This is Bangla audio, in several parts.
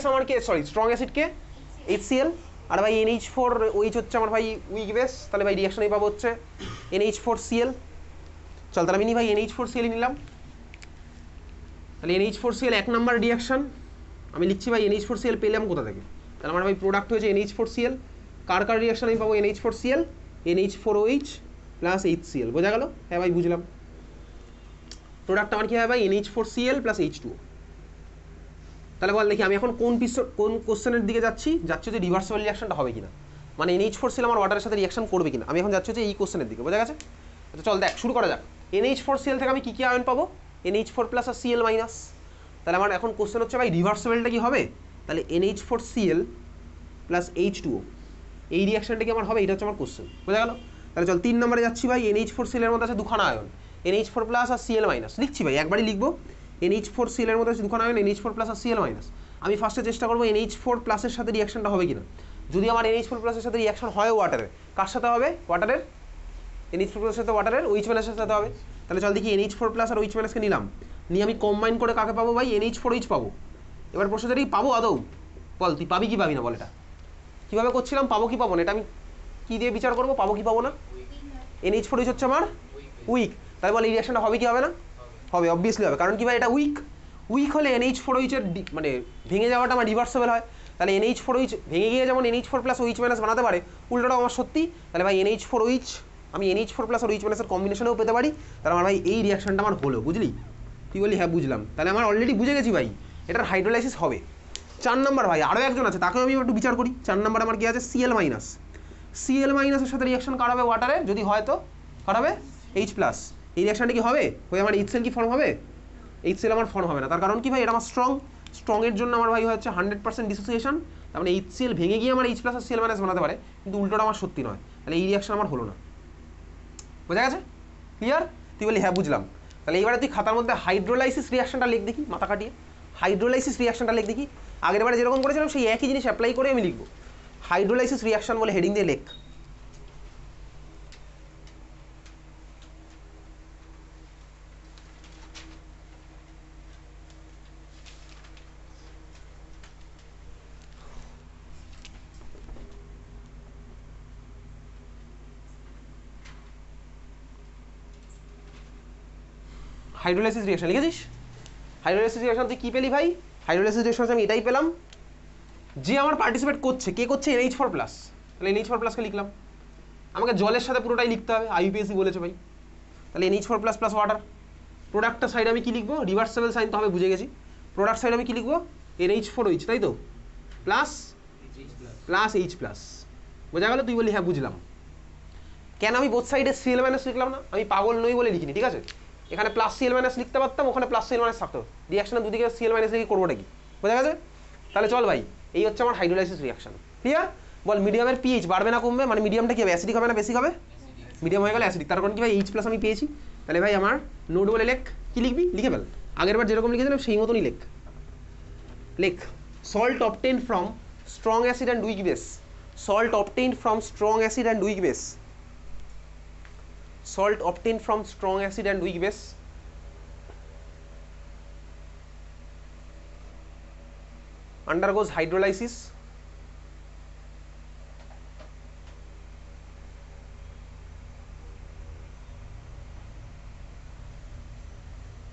বেস আমার কে, সরি স্ট্রং অ্যাসিড কে HCl, আর ভাই NH4OH হচ্ছে আমার ভাই উইক বেস, তাহলে ভাই রিয়াকশন পাবো হচ্ছে NH4Cl। চল তাহলে আমি নি ভাই NH4Cl নিলাম, তাহলে NH4Cl 1 নাম্বার রিয়াকশন। আমি লিখছি ভাই NH4Cl পেলাম কোথা থেকে, তাহলে আমার ভাই প্রোডাক্ট হয়েছে NH4Cl। কার কার রিয়াকশন আমি পাবো NH4Cl, NH4OH প্লাস HCl। বোঝা গেল? হ্যাঁ ভাই বুঝলাম। প্রোডাক্ট আমার কি হয় ভাই NH4Cl প্লাস H2O। তাহলে বল দেখি আমি এখন কোন কোশ্চেনের দিকে যাচ্ছি যে রিভার্সিবল রিয়াকশনটা হবে কিনা, মানে NH4Cl আমার ওয়াটারের সাথে রিয়াকশন করবে কিনা। আমি এখন যাচ্ছি যে এই কোশ্চেনের দিকে। বোঝা গেছে? আচ্ছা চল দেখ, শুরু করা যাক। NH4Cl থেকে আমি কী কী আয়ন পাবো? NH4 প্লাস আর Cl মাইনাস। তাহলে আমার এখন কোশ্চেন হচ্ছে ভাই রিভার্সিবলটা কি হবে? তাহলে NH4Cl প্লাস H2O এই রিয়াকশনটা কি আমার হবে? এটা হচ্ছে আমার কোশ্চেন। বোঝা গেল? তাহলে চল 3 নম্বরে যাচ্ছি ভাই। NH4Cl এর মধ্যে আছে দুখানা আয়ন, NH4 প্লাস আর Cl মাইনাস। লিখছি ভাই একবারই লিখবো, NH4Cl এর মধ্যে আছে দুখানা আয়ন, NH4 প্লাস আর Cl মাইনাস। আমি ফার্স্টে চেষ্টা করবো NH4 প্লাসের সাথে রিয়াকশনটা হবে কিনা। যদি আমার NH4 প্লাসের সাথে রিয়াকশন হয় ওয়াটারের, কার সাথে হবে? ওয়াটারের NH4 প্লাসের সাথে ওয়াটারের OH মাইনাসের সাথে হবে। তাহলে চল দেখি NH4 প্লাস আর OH মাইনাসকে নিলাম, নিয়ে আমি কম্বাইন করে কাকে পাবো ভাই? NH4OH পাবো। এবার প্রশ্ন যদি পাবো আদৌ, বল তুই পাবি কি পাবি না বল। এটা কীভাবে করছিলাম, পাবো কি পাবো না, এটা আমি কী দিয়ে বিচার করবো? পাবো কি পাবো না? NH4OH হচ্ছে আমার উইক, তাহলে বল এই রিয়াকশনটা হবে কি হবে না? হবে, অবভিয়াসলি হবে। কারণ কি ভাই এটা উইক হলে NH4OH এর মানে ভেঙে যাওয়াটা আমার রিভার্সেবল হয়। তাহলে NH4OH ভেঙে গিয়ে যেমন NH4 প্লাস OH মাইনাস বানাতে পারে, উল্টোটাও আমার সত্যি। তাহলে ভাই NH4OH আমি NH4 প্লাস আর OH মাইনাসের কম্বিনেশনেও পেতে পারি। তাহলে আমার ভাই এই রিয়াকশনটা আমার হলো, বুঝলি? তুই বলি হ্যাঁ বুঝলাম, তাহলে আমার অলরেডি বুঝে গেছি ভাই এটার হাইড্রোলাইসিস হবে। 4 নম্বর ভাই আরও একজন আছে, তাকেও আমি একটু বিচার করি। 4 নম্বর আমার কি আছে? Cl minus. Cl মাইনাসের সাথে রিয়াকশন কার হবে ওয়াটারে? যদি হয় তো কার হবে? H plus. এই রিয়াকশনটা কি হবে? ওই আমার HCl কি ফর্ম হবে? HCl আমার ফর্ম হবে না, তার কারণ কি ভাই? এটা আমার স্ট্রংয়ের জন্য আমার ভাই হচ্ছে 100% ডিসোসিয়েশন। তার মানে HCl ভেঙে গিয়ে আমার H প্লাস আর Cl মাইনাস বানাতে পারে, কিন্তু উল্টোটা আমার সত্যি নয়। তাহলে এই রিয়াকশন আমার হলো না। বোঝা গেছে? ক্লিয়ার? তুই বলি হ্যাঁ বুঝলাম। তাহলে এইবারে তুই খাতার মধ্যে হাইড্রোলাইসিস রিয়াকশনটা লিখ দেখি, মাথা কাটিয়ে হাইড্রোলাইসিস রিয়াকশনটা লিখ দেখি। আগের বারে যেরকম করেছিলাম সেই একই জিনিস অ্যাপ্লাই করে আমি লিখবো। হাইড্রোলাইসিস রিয়াকশন বলে হেডিং দিয়ে লেখ। হাইড্রোলাইসিস রিয়াকশন লিখেছিস? হাইড্রোলাইসিস রিয়াকশন তুই কী পেলি ভাই? হাইড্রোলাইসিস রিয়াকশন আমি এটাই পেলাম যে আমার পার্টিসিপেট করছে, কে করছে? NH4 plus. তাহলে NH4 প্লাসকে লিখলাম। আমাকে জলের সাথে পুরোটাই লিখতে হবে, IUPAC বলেছে ভাই। তাহলে NH4 প্লাস প্লাস ওয়াটার। প্রোডাক্টটা সাইডে আমি কী লিখবো? রিভার্সেবল সাইন তো হবে, বুঝে গেছি। প্রোডাক্ট সাইডে আমি কী লিখবো? NH4OH, তাই তো? Plus H plus. বোঝা গেল? তুই বলি হ্যাঁ বুঝলাম। কেন আমি বোথ সাইডে Cl মাইনাস লিখলাম না? আমি পাগল নই বলে লিখিনি, ঠিক আছে? এখানে প্লাস Cl মাইনাস লিখতে পারতাম, ওখানে প্লাস Cl মাইনাস থাকতো। রিয়াকশনের দুদিকে Cl মাইনাস লিখে করবোটা কি? বোঝা গেছে? তাহলে চল ভাই, এই হচ্ছে আমার হাইড্রোলাইসিস রিয়াকশন। ক্লিয়ার? বল মিডিয়ামের পিএইচ বাড়বে না কমবে? মানে মিডিয়ামটা কি হবে? অ্যাসিডিক হবে না বেসিক হবে? মিডিয়াম হয়ে গেলে অ্যাসিডিক, তার কারণ কি ভাই H প্লাস আমি পেয়েছি। তাহলে ভাই আমার নোট বলে লেখ। কি লিখবি? লিখে ফেল। আগের বার যেরকম লিখেছিলাম সেই মতনই লেখ। Salt obtained from strong acid and weak base. Salt obtained from strong acid and weak base. Salt obtained from strong acid and weak base undergoes hydrolysis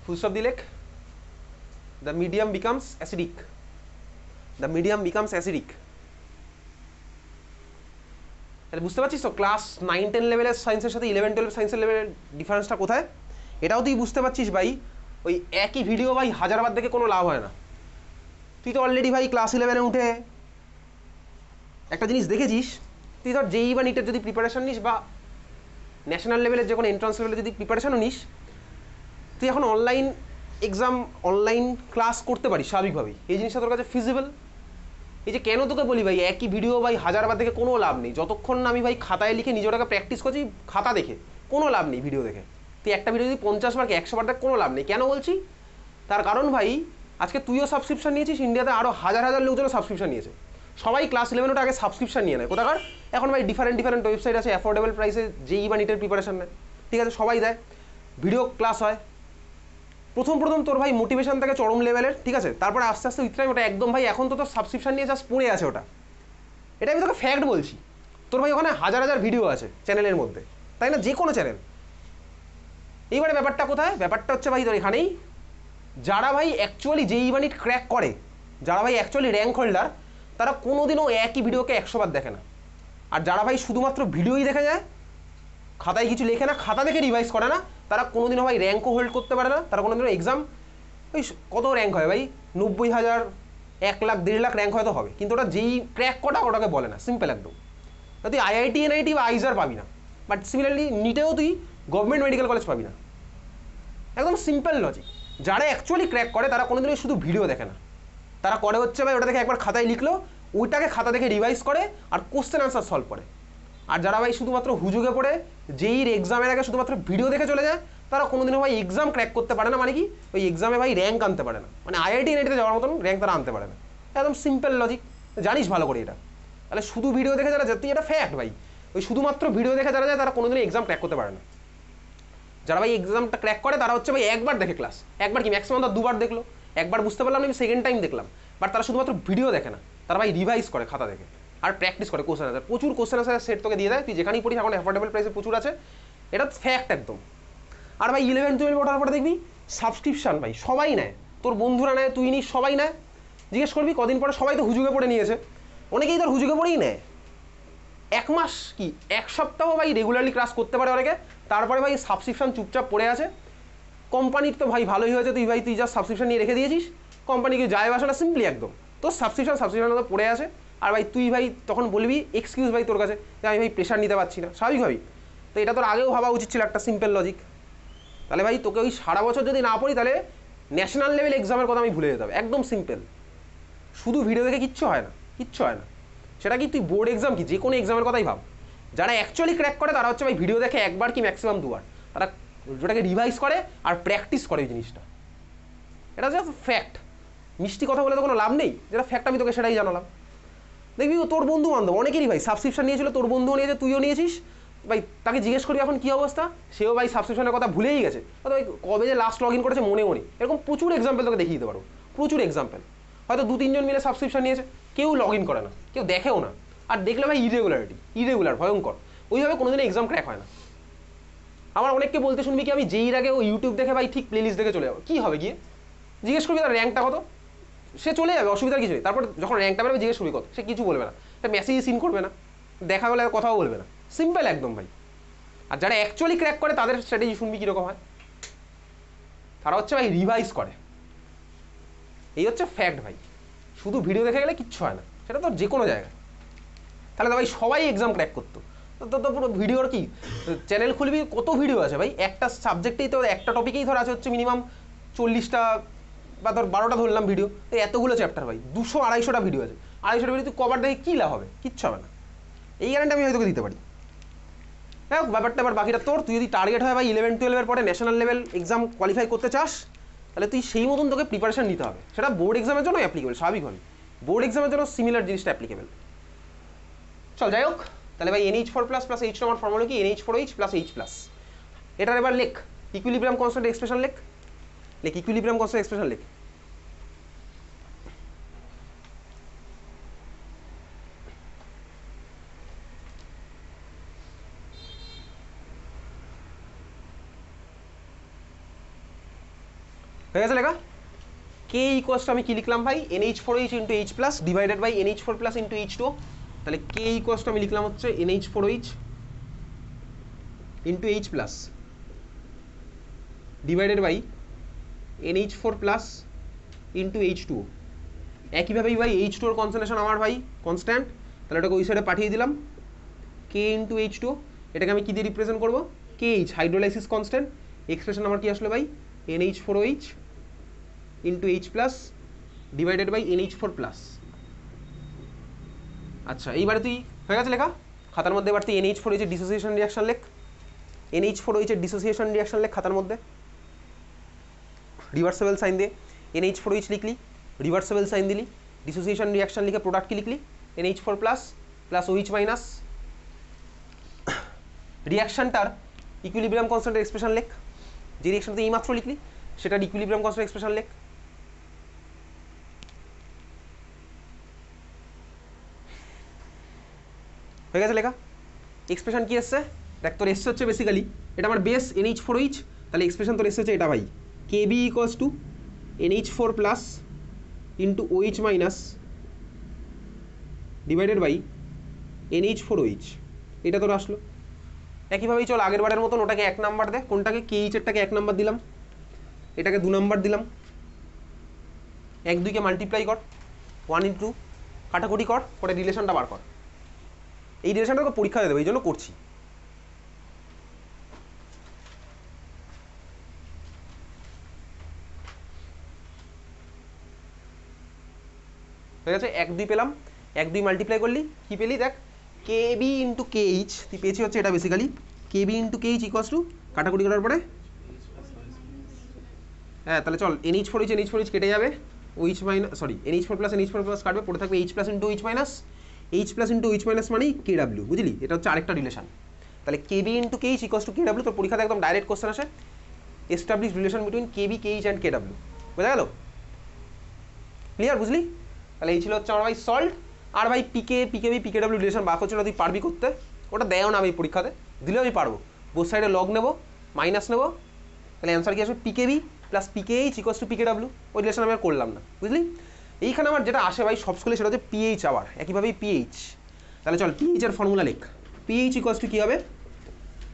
full stop dilek. The medium becomes acidic. The medium becomes acidic. তাহলে বুঝতে পারছিস তো ক্লাস 9-10 লেভেলের সায়েন্সের সাথে 11-12 সায়েন্সের লেভেলের ডিফারেন্সটা কোথায়? এটাও তুই বুঝতে পারছিস ভাই। ওই একই ভিডিও ভাই হাজারবার দেখে কোনো লাভ হয় না। তুই তো অলরেডি ভাই ক্লাস 11-এ উঠে একটা জিনিস দেখেছিস। তুই ধর JEE বা নিটের যদি প্রিপারেশন নিস বা ন্যাশনাল লেভেলের যে কোনো এন্ট্রান্স লেভেলে যদি প্রিপারেশনও নিস, তুই এখন অনলাইন এক্সাম অনলাইন ক্লাস করতে পারিস স্বাভাবিকভাবেই। এই জিনিসটা তোর কাছে ফিজিবল। এই যে কেন তোকে বলি ভাই একই ভিডিও ভাই হাজারবার দেখে কোনো লাভ নেই। যতক্ষণ না আমি ভাই খাতায় লিখে নিজেটাকে প্র্যাকটিস করছি, খাতা দেখে কোনো লাভ নেই। ভিডিও দেখে তুই একটা ভিডিও যদি 50 বার কি 100 বার দেখ কোনো লাভ নেই। কেন বলছি? তার কারণ ভাই আজকে তুইও সাবস্ক্রিপশন নিয়েছিস, ইন্ডিয়াতে আরও হাজার হাজার লোকজনও সাবস্ক্রিপশন নিয়েছে। সবাই ক্লাস 11 ওটা আগে সাবস্ক্রিপশন নিয়ে নেয়। কোথাকার? এখন ভাই ডিফারেন্ট ওয়েবসাইট আছে অ্যাফোর্ডেবল প্রাইসে JEE বা নিটের প্রিপারেশন নেয়। ঠিক আছে, সবাই দেয়, ভিডিও ক্লাস হয়। প্রথম তোর ভাই মোটিভেশন থাকে চরম লেভেলের, ঠিক আছে, তারপরে আস্তে আস্তে উইথ টাইম ওটা একদম ভাই এখন তো তোর সাবস্ক্রিপশন নিয়ে জাস্ট পড়ে আছে ওটা, এটা আমি তোকে ফ্যাক্ট বলছি। তোর ভাই ওখানে হাজার হাজার ভিডিও আছে চ্যানেলের মধ্যে, তাই না, যে কোনো চ্যানেল। এইবারে ব্যাপারটা কোথায়, ব্যাপারটা হচ্ছে ভাই তোর এখানেই, যারা ভাই অ্যাকচুয়ালি যেই ইউনিট ক্র্যাক করে, যারা ভাই অ্যাকচুয়ালি র্যাঙ্ক হোল্ডার, তারা কোনোদিনও একই ভিডিওকে 100 বার দেখে না। আর যারা ভাই শুধুমাত্র ভিডিওই দেখে যায়, খাতায় কিছু লেখে না, খাতা দেখে রিভাইজ করে না, তারা কোনোদিনও ভাই র্যাঙ্কও হোল্ড করতে পারে না। তারা কোনোদিনও এক্সাম, ওই কত র্যাঙ্ক হয় ভাই, 90,000, 1 লাখ, 1.5 লাখ র্যাঙ্ক হয়তো হবে, কিন্তু ওটা যেই ক্র্যাক কটা ওটাকে বলে না, সিম্পল একদম। তুই IIT NIT বা আইজার পাবি না, বাট সিমিলারলি নিটেও তুই গভর্নমেন্ট মেডিকেল কলেজ পাবি না, একদম সিম্পল লজিক। যারা অ্যাকচুয়ালি ক্র্যাক করে তারা কোনোদিনই শুধু ভিডিও দেখে না, তারা করে হচ্ছে ভাই ওটা দেখে একবার খাতায় লিখলো, ওইটাকে খাতা দেখে রিভাইজ করে আর কোশ্চেন আনসার সলভ করে। আর যারা ভাই শুধুমাত্র হুজুগে পড়ে যেই এক্সামের আগে শুধুমাত্র ভিডিও দেখে চলে যায়, তারা কোনোদিনও ভাই এক্সাম ক্র্যাক করতে পারে না, মানে কি ওই এক্সামে ভাই র্যাঙ্ক আনতে পারে না, মানে IIT NIT যাওয়ার মতন র্যাঙ্ক তারা আনতে পারে না। একদম সিম্পল লজিক, জানিস ভালো করে এটা। তাহলে শুধু ভিডিও দেখে যারা যায়, তুই এটা ফ্যাক্ট ভাই, ওই শুধুমাত্র ভিডিও দেখে যারা যায় তারা কোনোদিনও এক্সাম ক্র্যাক করতে পারে না। যারা ভাই এক্সামটা ক্র্যাক করে তারা হচ্ছে ভাই একবার দেখে ক্লাস, একবার কি ম্যাক্সিমাম তার 2 বার দেখলো, একবার বুঝতে পারলাম আমি সেকেন্ড টাইম দেখলাম, বাট তারা শুধুমাত্র ভিডিও দেখে না, তারা ভাই রিভাইজ করে খাতা দেখে আর প্র্যাকটিস করে কোশ্চেন আনসার, প্রচুর কোশ্চেন আনসারের সেট তোকে দিয়ে দেয়, তুই যেখানেই পড়িস এখন অ্যাফোর্ডেবল প্রাইসে প্রচুর আছে, এটা ফ্যাক্ট একদম। আর ভাই 11 12 ওঠার পরে দেখবি সাবস্ক্রিপশন ভাই সবাই নেয়, তোর বন্ধুরা নেয়, তুই নিস, সবাই নেয়। জিজ্ঞেস করবি কদিন পরে সবাই তো হুজুগে পড়ে নিয়েছে, অনেকেই তোর হুজুগে পড়েই নেয়। 1 মাস কি 1 সপ্তাহ ভাই রেগুলারলি ক্লাস করতে পারে অনেকে, তারপরে ভাই সাবস্ক্রিপশন চুপচাপ পড়ে আছে। কোম্পানির তো ভাই ভালোই হয়েছে, তুই জাস্ট সাবস্ক্রিপশন নিয়ে রেখে দিয়েছিস, কোম্পানিকে যায় আসে না, সিম্পলি একদম তোর সাবস্ক্রিপশন তো পড়ে আছে। আর ভাই তুই ভাই তখন বলবি এক্সকিউজ ভাই তোর কাছে যে আমি ভাই প্রেশার নিতে পারছি না, স্বাভাবিকভাবেই। তো এটা তোর আগেও ভাবা উচিত ছিল, একটা সিম্পল লজিক। তাহলে ভাই তোকে ওই সারা বছর যদি না পড়ি, তাহলে ন্যাশনাল লেভেল এক্সামের কথা আমি ভুলে যেতে হবে, একদম সিম্পল। শুধু ভিডিও দেখে কিচ্ছু হয় না, কিচ্ছু হয় না। সেটা কি তুই বোর্ড এক্সাম কি যে কোনো এক্সামের কথাই ভাব, যারা অ্যাকচুয়ালি ক্র্যাক করে তারা হচ্ছে ভাই ভিডিও দেখে একবার কি ম্যাক্সিমাম 2 বার, তারা যেটাকে রিভাইজ করে আর প্র্যাকটিস করে ওই জিনিসটা। এটা জাস্ট ফ্যাক্ট, মিষ্টি কথা বলে তো কোনো লাভ নেই, যেটা ফ্যাক্ট আমি তোকে সেটাই জানালাম। দেখবি তোর বন্ধু বান্ধব অনেকেরই ভাই সাবস্ক্রিপশন নিয়েছিল, তোর বন্ধুও নিয়েছে, তুইও নিয়েছিস ভাই, তাকে জিজ্ঞেস করি এখন কী অবস্থা, সেও ভাই সাবস্ক্রিপশনের কথা ভুলেই গেছে, হয়তো ভাই কবে যে লাস্ট লগ ইন করেছে মনেও নেই। এরকম প্রচুর এক্সাম্পল তোকে দেখিয়ে দিতে পারবো, প্রচুর এক্সাম্পল। হয়তো 2-3 জন মিলে সাবস্ক্রিপশন নিয়েছে, কেউ লগ ইন করে না, কেউ দেখেও না, আর দেখলে ভাই ইরেগুলার ভয়ঙ্কর, ওইভাবে কোনোদিন এক্সাম ক্র্যাক হয় না। আমার অনেককে বলতে শুনবি কি আমি যেই আগে ও ইউটিউব দেখে ভাই ঠিক প্লেলিস্ট দেখে চলে যাবো, কী হবে গিয়ে জিজ্ঞেস করবি তার র্যাঙ্কটা কত, সে চলে যাবে, অসুবিধার কিছু নেই। তারপর যখন র্যাঙ্কটা বেরোবে জিজ্ঞেস করবি কত, সে কিছু বলবে না, সে মেসেজ সিন করবে না, দেখা হলে কথাও বলবে না, সিম্পল একদম ভাই। আর যারা অ্যাকচুয়ালি ক্র্যাক করে তাদের স্ট্র্যাটেজি শুনবি কীরকম হয়, তারা হচ্ছে ভাই রিভাইজ করে, এই হচ্ছে ফ্যাক্ট ভাই। শুধু ভিডিও দেখে গেলে কিচ্ছু হয় না, সেটা তো যে কোনো জায়গায়। তাহলে তো ভাই সবাই এক্সাম ক্র্যাক করতো, তো পুরো ভিডিওর কি চ্যানেল খুলবি, কত ভিডিও আছে ভাই, একটা সাবজেক্টেই তো একটা টপিকেই ধর আছে হচ্ছে মিনিমাম 40টা বা ধর 12টা ধরলাম ভিডিও, তো এতগুলো চ্যাপ্টার ভাই 200-250টা ভিডিও আছে, 250টা ভিডিও তুই কভার দেখে কী লাভ হবে, কিচ্ছু হবে না। এই গ্যারান্টি আমি হয়তো দিতে পারি। হ্যাঁ, ব্যাপারটা এবার বাকিটা তোর, তুই যদি টার্গেট হয় ভাই 11 12 পরে ন্যাশনাল লেভেল এক্সাম কোয়ালিফাই করতে চাস, তাহলে তুই সেই মতন তোকে প্রিপারেশন নিতে হবে, সেটা বোর্ড এক্সামের জন্য অ্যাপ্লিকেবল, স্বাভাবিকভাবে বোর্ড এক্সামের জন্য সিমিলার জিনিসটা অ্যাপ্লিকেবল। চল যাই হোক, তাহলে ভাই NH4+ + H2 আমার ফর্মুলা কি, NH4H + H+। এটার এবার লেখ ইকুইলিব্রিয়াম কনস্ট্যান্ট এক্সপ্রেশন, লেখ ইকুইলিব্রিয়াম কনস্ট্যান্ট এক্সপ্রেশন লেখ। হয়ে গেছে লেখা। K ইকুয়ালস টু আমি কি লিখলাম ভাই, NH4H × H+ divided by NH4+ × H2। তাহলে K ইকুয়ালস টু আমি লিখলাম হচ্ছে NH4H × H+ divided by NH4+ × H2। একইভাবেই ভাই H2 এর কনসেন্ট্রেশন আমার ভাই কনস্ট্যান্ট, তাহলে এটাকে ওই সাইডে পাঠিয়ে দিলাম, K × H2। এটাকে আমি কি দিয়ে রিপ্রেজেন্ট করবো, KH হাইড্রোলাইসিস কনস্ট্যান্ট, এক্সপ্রেশন আমার কি আসলো ভাই, NH4OH × H+ divided by NH4+। আচ্ছা, এইবারে তুই হয়ে গেছে লেখা খাতার মধ্যে। এবার তুই NH4OH এর ডিসোসিয়েশন রিয়াকশন লেখ, NH4OH এর ডিসোসিয়েশন রিয়াকশন লেখ খাতার মধ্যে, রিভার্সেবল সাইন দিয়ে NH4OH লিখলি, রিভার্সেবল সাইন দিলি, ডিসোসিয়েশন রিয়াকশন লিখে প্রোডাক্ট কি লিখলি, NH4+ + OH-। রিয়াকশনটার ইকুইলিব্রিয়াম কনস্ট্যান্টের এক্সপ্রেশন লেখ, যে রিয়াকশন তুই এইমাত্র লিখলি সেটার ইকুইলিব্রিয়াম কনস্ট্যান্ট এক্সপ্রেশন লেখ। হয়ে গেছে লেখা। এক্সপ্রেশন কি এসছে দেখ, তোর এসছে হচ্ছে বেসিক্যালি এটা আমার বেস NH4OH, তাহলে এক্সপ্রেশন তোর এসছে হচ্ছে এটা ভাই, KB equals to NH4 plus into OH minus divided by NH4OH, এটা তোর আসলো। একইভাবেই চল আগের বারের মতন ওটাকে 1 নাম্বার দে, কোনটাকে KH এরটাকে 1 নাম্বার দিলাম, এটাকে 2 নাম্বার দিলাম, 1 2 কে মাল্টিপ্লাই কর, 1 ইন্টু কাটাকুটি কর, করে রিলেশনটা বার কর। এই রিলেশনটা তোকে পরীক্ষা দেবে, এই জন্য করছি। হয়ে গেছে, 1 2 পেলাম, 1 2 মাল্টিপ্লাই করলি কি পেলি দেখ, KB ইন্টু KH তুই পেয়েছি হচ্ছে এটা basically KB into KH equals to কাটাকুটি করার পরে, হ্যাঁ তাহলে চল NH4OH কেটে যাবে, OH minus sorry NH4 plus কাটবে, পড়ে থাকবে H plus into OH minus, H plus into OH minus মানে KW, বুঝলি? এটা হচ্ছে আরেকটা রিলেশন। তাহলে KB into KH equals to KW, তোর পরীক্ষাতে একদম ডাইরেক্ট কোশ্চেন আসে, establish relation between KB KH and KW, বোঝা গেল? ক্লিয়ার, বুঝলি? তাহলে এই ছিল হচ্ছে আমার ভাই সল্ট। আর ভাই PKB PKW রিলেশন বার করছিল, তুই পারবি করতে? ওটা দেয়ও না ভাই পরীক্ষাতে, দিলেও আমি পারবো। বোথ সাইডে লগ নেবো, মাইনাস নেবো, তাহলে অ্যান্সার কি আসবে PKB plus PKH equals to PKW। ওই রিলেশন আমি আর করলাম না, বুঝলি? এইখানে আমার যেটা আসে ভাই সব স্কুলে সেটা হচ্ছে PH, আবার একইভাবেই PH। তাহলে চল PH এর ফর্মুলা লেখ। PH ইকুয়ালস টু কী হবে?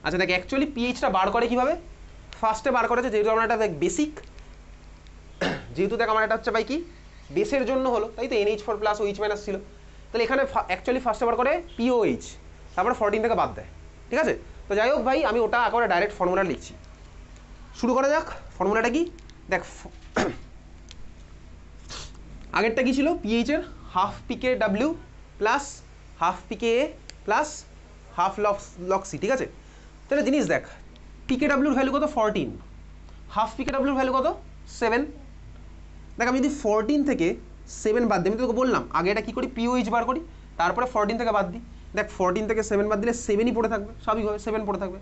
আচ্ছা দেখ, অ্যাকচুয়ালি PHটা বার করে কীভাবে? ফার্স্টে বার করেছে, যেহেতু আমার একটা দেখ বেসিক, যেহেতু দেখ আমার এটা হচ্ছে ভাই কি বেসের জন্য হলো, তাই তো NH4 প্লাস OH মাইনাস ছিল, তাহলে এখানে অ্যাকচুয়ালি ফার্স্টে বার করে POH, তারপরে 14 থেকে বাদ দেয়, ঠিক আছে? তো যাই হোক ভাই, আমি ওটা একেবারে ডাইরেক্ট ফর্মুলা লিখছি। শুরু করা যাক। ফর্মুলাটা কি দেখ, আগেরটা কি ছিল? PH এর half PKW plus half PKA plus half log C, ঠিক আছে? তাহলে জিনিস দেখ, PKW এর ভ্যালু কত? 14, হাফ PKW এর ভ্যালু কত? 7। দেখ আমি যদি 14 থেকে 7 বাদ দিই, আমি তোকে বললাম আগে এটা কী করি, POH বার করি, তারপরে 14 থেকে বাদ দিই। দেখ 14 থেকে 7 বাদ দিলে 7ই পড়ে থাকবে, স্বাভাবিকভাবে 7 পড়ে থাকবে।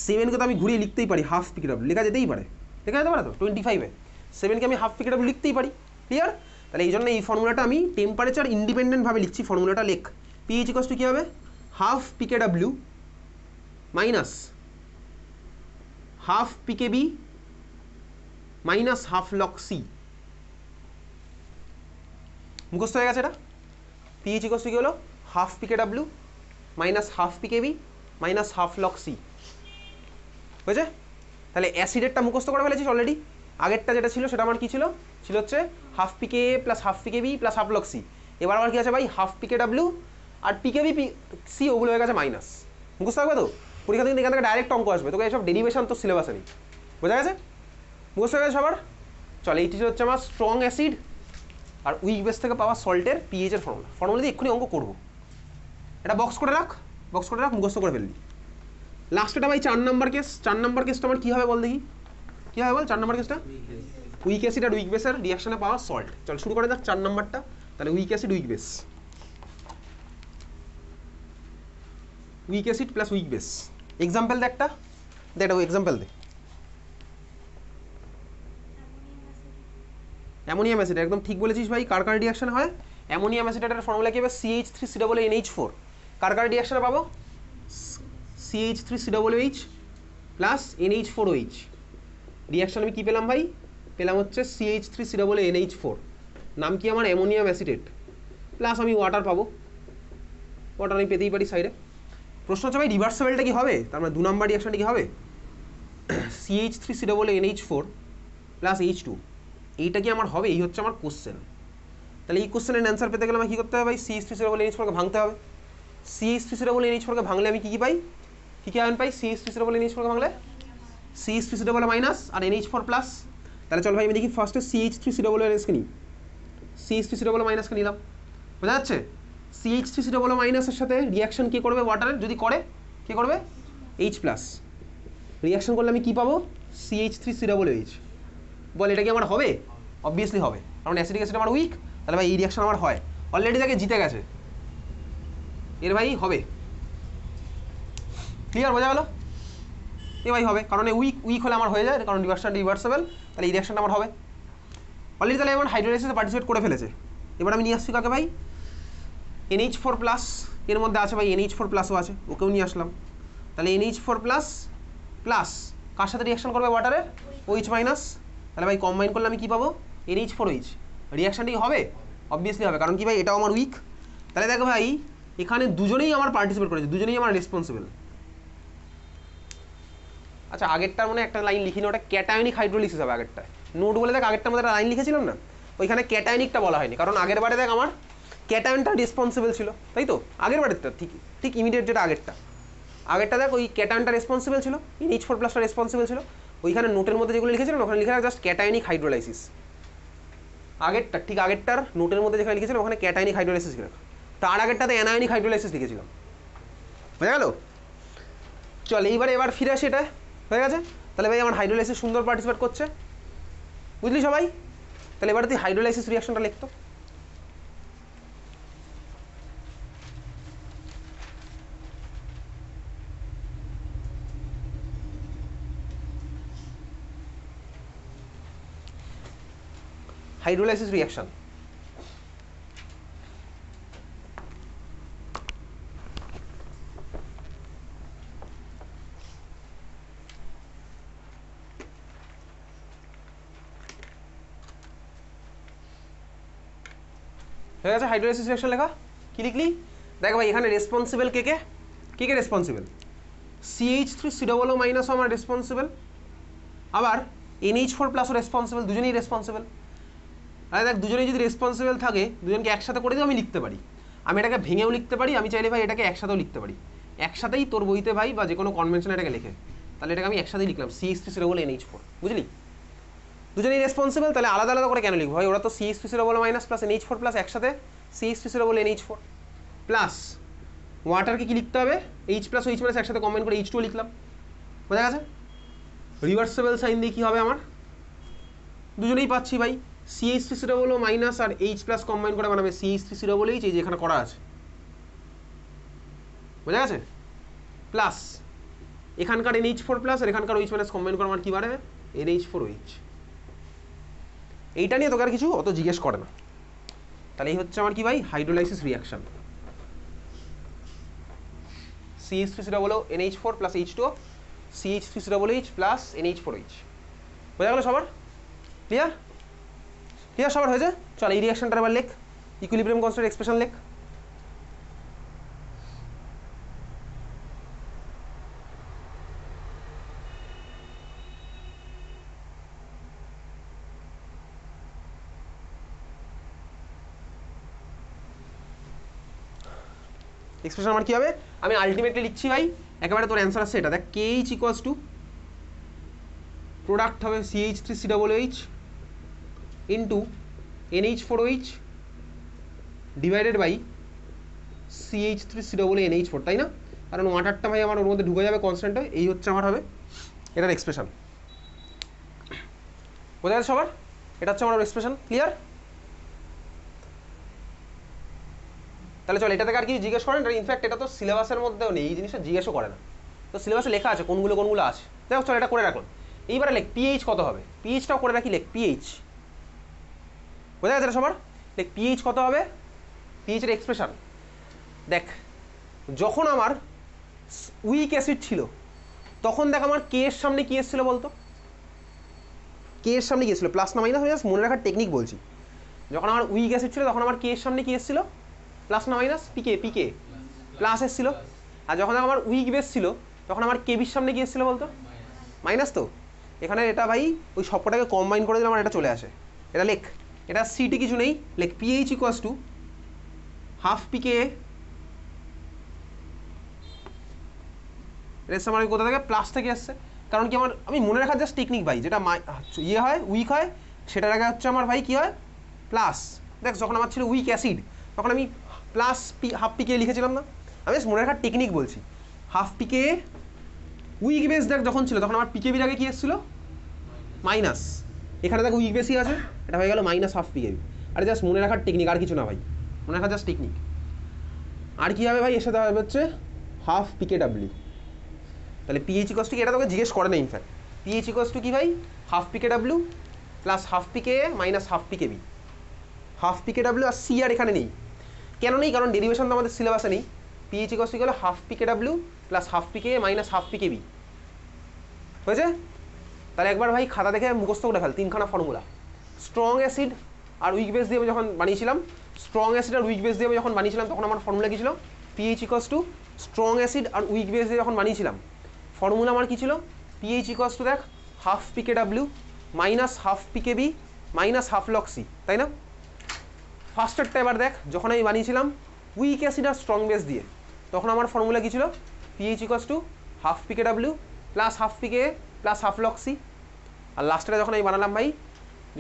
7কে তো আমি ঘুরিয়ে লিখতেই পারি, হাফ PKW লেখা যেতেই পারে, লেখা যেতে পারে তো 25-এ 7কে আমি হাফ PKW লিখতেই পারি, ক্লিয়ার? তাহলে এই জন্য এই ফর্মুলাটা আমি টেম্পারেচার ইন্ডিপেন্ডেন্টভাবে লিখছি। ফর্মুলাটা লেখ, PH ইকুয়ালস টু কী হবে? Half PKW minus half PKB minus half log C। মুখস্থ হয়ে গেছে এটা? PH ইকুয়ালস টু কী হলো? Half PKW minus half PKB minus half log C, বুঝেছে? তাহলে অ্যাসিডেরটা মুখস্থ করে ফেলেছিস অলরেডি। আগেরটা যেটা ছিল সেটা আমার কী ছিল? ছিল হচ্ছে half PKA plus half PKB plus half log C। এবার আমার কী আছে ভাই? হাফ PKW আর PKB C, ওগুলো হয়ে গেছে মাইনাস। মুখস্থ থাকবে তো? পরীক্ষা থেকে এখান থেকে ডাইরেক্ট অঙ্ক আসবে, তোকে এইসব ডেরিভেশন তো সিলেবাসে নেই, বোঝা গেছে? মুখস্থ হয়ে গেছে সবার? চল, এইটি হচ্ছে আমার স্ট্রং অ্যাসিড আর উইক বেস থেকে পাওয়া সল্টের PH এর ফর্মুলা দিয়ে এক্ষুনি অঙ্ক করবো। এটা বক্স করে রাখ, মুখস্থ করে ফেললি। লাস্টটা ভাই 4 নাম্বার কেস। 4 নাম্বার কেসটা আমার কী হবে বল দেখি, কী হবে বল 4 নাম্বার কেসটা? উইক অ্যাসিড আর উইক বেসের রিয়াকশনে পাওয়া সল্ট। চল শুরু করে যাক 4 নাম্বারটা। তাহলে weak acid weak base, weak acid plus weak base. Example দে একটা, দে একটা এক্সাম্পল দে। অ্যামোনিয়াম অ্যাসিড, একদম ঠিক বলেছিস ভাই। কার কার রিয়াকশন হয়? অ্যামোনিয়াম অ্যাসিডের ফর্মুলা কি হবে? CH3COOH। কার কার রিয়াকশনে পাবো? CH3COOH plus NH4OH। রিয়াকশন আমি কী পেলাম ভাই? পেলাম হচ্ছে CH3COONH4, নাম কি আমার? অ্যামোনিয়াম অ্যাসিডেট। প্লাস আমি ওয়াটার পাবো, ওয়াটার আমি পেতেই পারি সাইডে। প্রশ্ন হচ্ছে ভাই রিভার্সেবলটা কি হবে? তার মানে 2 নাম্বার রিয়াকশনটা কি হবে? CH3COONH4 প্লাস H2, এইটা কি আমার হবে? এই হচ্ছে আমার কোশ্চেন। তাহলে এই কোশ্চেনের অ্যান্সার পেতে গেলে আমার কী করতে হবে ভাই? CH3COONH4 কে ভাঙতে হবে। CH3COONH4 কে ভাঙলে আমি কী কী পাই? কী কী আয়ন পাই? CH3COONH4 কে ভাঙলে CH3COO মাইনাস আর NH4 প্লাস। তাহলে চল ভাই আমি দেখি ফার্স্টে CH3COONH কে নিই, CH3COO মাইনাসকে নিলাম, বোঝা যাচ্ছে? CH3COO মাইনাসের সাথে রিয়াকশন কে করবে ওয়াটারের? যদি করে, কে করবে? H plus. রিয়াকশন করলে আমি কী পাবো? CH3COOH। বল এটা কি আমার হবে? অবভিয়াসলি হবে, কারণ অ্যাসিডিক অ্যাসিড আমার উইক। তাহলে ভাই এই রিয়াকশন আমার হয়, অলরেডি তাকে জিতে গেছে, এর ভাই হবে। ক্লিয়ার, বোঝা গেল? এ ভাই হবে, কারণ উইক হলে আমার হয়ে যায়, কারণ রিভার্সেবল। তাহলে এই রিয়াকশনটা আমার হবে অলরেডি। তাহলে আমার হাইড্রোলাইসিসে পার্টিসিপেট করে ফেলেছে। এবার আমি নিয়ে আসছি কাকে ভাই, NH4 প্লাস, এর মধ্যে আছে ভাই NH4 প্লাসও আছে, ওকেও নিয়ে আসলাম। তাহলে NH4 প্লাস প্লাস কার সাথে রিয়াকশন করবে ওয়াটারের, OH মাইনাস। তাহলে ভাই কম্বাইন করলে আমি কী পাবো, NH4OH। রিয়াকশানটি হবে, অবভিয়াসলি হবে, কারণ কি ভাই এটাও আমার উইক। তাহলে দেখো ভাই এখানে দুজনেই আমার পার্টিসিপেট করেছে, দুজনেই আমার রেসপন্সিবল। আচ্ছা আগেরটার মানে একটা লাইন লিখিনি, ওটা ক্যাটায়নিক হাইড্রোলিসিস হবে আগেরটা। নোট বলে দেখ আগেরটার মধ্যে একটা লাইন লিখেছিলাম না, ওইখানে ক্যাটায়নিকটা বলা হয়নি, কারণ আগের বারে দেখ আমার ক্যাটায়নটা রেসপন্সিবল ছিল, তাই তো আগের বারেরটা ঠিক ঠিক ইমিডিয়েট যেটা আগেরটা দেখ ওই ক্যাটায়নটা রেসপন্সিবল ছিল, NH4 প্লাসটা রেসপন্সিবল ছিল। ওইখানে নোটের মধ্যে যেগুলো লিখেছিলাম ওখানে লিখে রাখ জাস্ট ক্যাটায়নিক হাইড্রোলাইসিস। আগেরটা ঠিক আগেরটার নোটের মধ্যে যেখানে লিখেছিলাম ওখানে ক্যাটায়নিক হাইড্রোলাইসিস লিখে রাখ। তার আগেরটাতে অ্যানায়নিক হাইড্রোলাইসিস লিখেছিলাম, বুঝা গেল? চল এবার ফিরে আসি, এটা হয়ে গেছে। তাহলে ভাই আমার হাইড্রোলাইসিস সুন্দর পার্টিসিপেট করছে, বুঝলি সবাই? তাহলে এবার তুই হাইড্রোলাইসিস রিয়াকশনটা লিখতো। হাইড্রোলাইসিস রিয়াকশন হয়ে গেছে। হাইড্রোলাইসিস রিয়াকশন লেখা কি লিখলি দেখ ভাই, এখানে রেসপন্সিবল কে রেসপন্সিবল, CH3COO মাইনাস আমার রেসপন্সিবল, আবার NH4 প্লাসও রেসপন্সিবল, দুজনেই রেসপন্সিবল। আরে দেখ দুজনেই যদি রেসপন্সিবল থাকে দুজনকে একসাথে করে দিও, আমি লিখতে পারি, আমি এটাকে ভেঙেও লিখতে পারি, আমি চাইলে ভাই এটাকে একসাথেও লিখতে পারি, একসাথেই তোর বইতে ভাই বা যে কোনো কনভেনশন এটাকে লিখে, তাহলে এটাকে আমি একসাথেই লিখলাম CH3COO NH4, বুঝলি? দুজনেই রেসপন্সিবল, তাহলে আলাদা আলাদা করে কেন লিখবো ভাই? ওরা তো CH3COO minus plus NH4 plus একসাথে CH3COO NH4 প্লাস ওয়াটারকে কি লিখতে হবে, H প্লাস OH মাইনাস একসাথে কম্বাইন করে H2 লিখলাম, বোঝা গেছে? রিভার্সেবল সাইন দিয়ে কী হবে আমার, দুজনেই পাচ্ছি ভাই CH3COO মাইনাস আর H প্লাস কম্বাইন করে বানাবে CH3COOH, এই যে এখানে করা আছে, বোঝা গেছে? প্লাস এখানকার NH4 প্লাস আর এখানকার OH মাইনাস কম্বাইন করে আমার কী বাড়বে, NH4OH। এইটা নিয়ে তোকে আর কিছু অত জিজ্ঞেস করে না। তাহলে এই হচ্ছে আমার কি ভাই hydrolysis reaction, CH3COO NH4 plus H2O CH3COOH plus NH4OH। বোঝা গেল সবার? ক্লিয়ার সবার হয়েছে? চল এই রিয়াকশনটার এবার লেখ, ইকুইলিব্রিয়াম কনস্ট্যান্ট এক্সপ্রেশন লেখ। এক্সপ্রেশন আমার কি হবে, আমি আলটিমেটলি লিখছি ভাই একেবারে তোর অ্যান্সার আসছে এটা দেখ, KH ইকুয়ালস টু প্রোডাক্ট হবে CH3COOH into NH4OH divided by CH3COO NH4, তাই না? কারণ ওয়াটারটা ভাই আমার ওর মধ্যে ঢুকে যাবে কনস্ট্যান্ট হয়, এই হচ্ছে আমার হবে এটার এক্সপ্রেশন। বোঝা গেছে সবার? এটা হচ্ছে আমার এক্সপ্রেশন, ক্লিয়ার? তাহলে চল এটা থেকে আর কি জিজ্ঞেস করেন, ইনফ্যাক্ট এটা তো সিলেবাসের মধ্যেও নেই, এই জিনিসটা জিজ্ঞেসও করে না, তো সিলেবাসে লেখা আছে কোনগুলো আছে। দেখো চল এটা করে রাখলাম। এইবারে লেখ পিএইচ কত হবে, পিএইচটাও করে রাখি, লেখ পিএইচ। বোঝা গেছে সবার? লেখ পিএইচ কত হবে, পিএইচের এক্সপ্রেশন দেখ, যখন আমার উইক অ্যাসিড ছিল তখন দেখ আমার কে এর সামনে কি এসেছিল বলতো, কে এর সামনে কি এসেছিল, প্লাস না মাইনাস, জাস্ট মনে রাখার টেকনিক বলছি। যখন আমার উইক অ্যাসিড ছিল তখন আমার কে এর সামনে কি এসেছিল, প্লাস না মাইনাস, পিকে প্লাস এসেছিল। আর যখন আমার উইক বেস ছিল তখন আমার কেবির সামনে কি এসেছিল বলতো, মাইনাস। তো এখানে এটা ভাই ওই সবকটাকে কম্বাইন করে দিলে আমার এটা চলে আসে, এটা লেখ, এটা সিটি কিছু নেই, লেখ পিএইচ ইকুয়ালস টু হাফ পিকে, এর আমার কোথা থেকে প্লাস থেকে আসছে, কারণ কি আমার আমি মনে রাখার জাস্ট টেকনিক ভাই, যেটা ইয়ে হয় উইক হয় সেটার আগে হচ্ছে আমার ভাই কী হয় প্লাস। দেখ যখন আমার ছিল উইক অ্যাসিড তখন আমি প্লাস হাফ পিকে লিখেছিলাম না, আমি জাস্ট মনে রাখার টেকনিক বলছি। হাফ পিকে উইক বেস দেখ যখন ছিল তখন আমার পিকেবির আগে কী এসেছিল মাইনাস, এখানে দেখ উইক বেসই আছে, এটা হয়ে গেল মাইনাস হাফ পিকেবি। আরে জাস্ট মনে রাখার টেকনিক, আর কিছু না ভাই, মনে রাখার জাস্ট টেকনিক। আর কী হবে ভাই এর সাথে হবে হচ্ছে হাফ পিকে ডাব্লিউ। তাহলে পিএইচ ইকুয়ালস টু কি, এটা তোকে জিজ্ঞেস করে না ইনফ্যাক্ট, পিএইচ ইকুয়ালস টু কি ভাই হাফ পিকে W plus half pK minus half পিকে বি, হাফ পিকে ডাব্লিউ আর সি আর এখানে নেই। কেন নেই? কারণ ডেরিভেশন তো আমাদের সিলেবাসে নেই। পিএইচ ইকুয়ালস টু হলো হাফ পিকে W plus half pK minus half পিকে বি, হয়েছে? তাহলে একবার ভাই খাতা দেখে মুখস্থ করে ফেল তিনখানা ফর্মুলা। স্ট্রং অ্যাসিড আর উইক বেস দিয়ে আমি যখন বানিয়েছিলাম, স্ট্রং অ্যাসিড আর উইক বেস দিয়ে আমি যখন বানিয়েছিলাম তখন আমার ফর্মুলা কী ছিল? PH equals to strong acid আর উইক বেস দিয়ে যখন বানিয়েছিলাম ফর্মুলা আমার কী ছিল? পিএইচ ইকুয়ালস টু দেখ হাফ পিকে ডাব্লিউ মাইনাস হাফ পিকে B minus half log C, তাই না? ফার্স্টেরটা এবার দেখ, যখন আমি বানিয়েছিলাম উইক অ্যাসিড আর স্ট্রং বেস দিয়ে তখন আমার ফর্মুলা কী ছিল? PH equals to half PK W plus half p K plus half log C. আর লাস্টটা যখন আমি বানালাম ভাই,